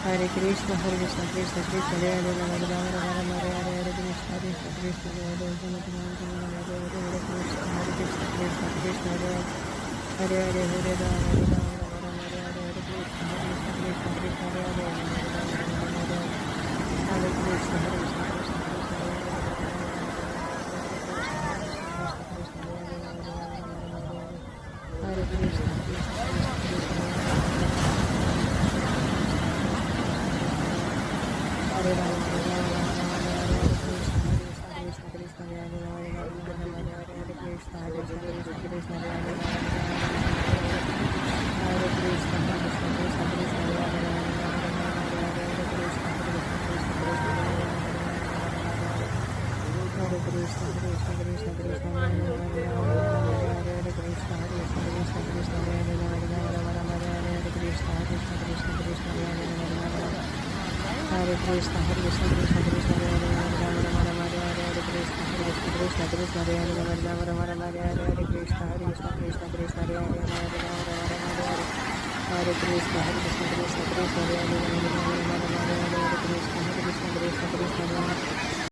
Hare Krishna, Krishna Krishna, Hare Hare, Rama Rama, Rama Rama, Hare Hare, Krishna Krishna, Krishna Hare Hare, Rama Rama, Rama Rama, Hare Hare, Krishna Krishna, Krishna Hare Hare, Hare Hare, Hare Rama Rama, Rama Rama, Hare Hare, Krishna Krishna, Krishna Krishna, Hare Hare, Hare Krishna, Hare Krishna, Krishna Krishna, Hare Krishna, Hare Krishna, Krishna Hare Rama, Hare Rama, Rama Rama, Hare Krishna, Krishna Krishna, Hare Hare, Hare Krishna, Hare Krishna, Krishna Hare Hare, Hare Krishna, Krishna Krishna, Krishna Hare Hare, Hare Krishna, Krishna Krishna, Krishna Hare Hare, Hare Krishna, Krishna Krishna, Krishna Hare Hare, Hare Krishna, Krishna Krishna, Krishna Hare Hare, Rama Rama, Hare Krishna, Krishna Krishna, Krishna Hare Hare, Hare Krishna, Hare Krishna, Krishna Krishna, Hare Hare, Rama Rama, Hare Krishna, Krishna Krishna, Krishna Hare Hare, Rama Rama, Hare Krishna, Hare Krishna, Krishna Krishna, Hare Hare, Hare Krishna, Hare Krishna, Krishna Krishna, Hare Hare, Rama Rama, Hare Krishna, Hare Krishna, Krishna Krishna, Krishna Hare Hare.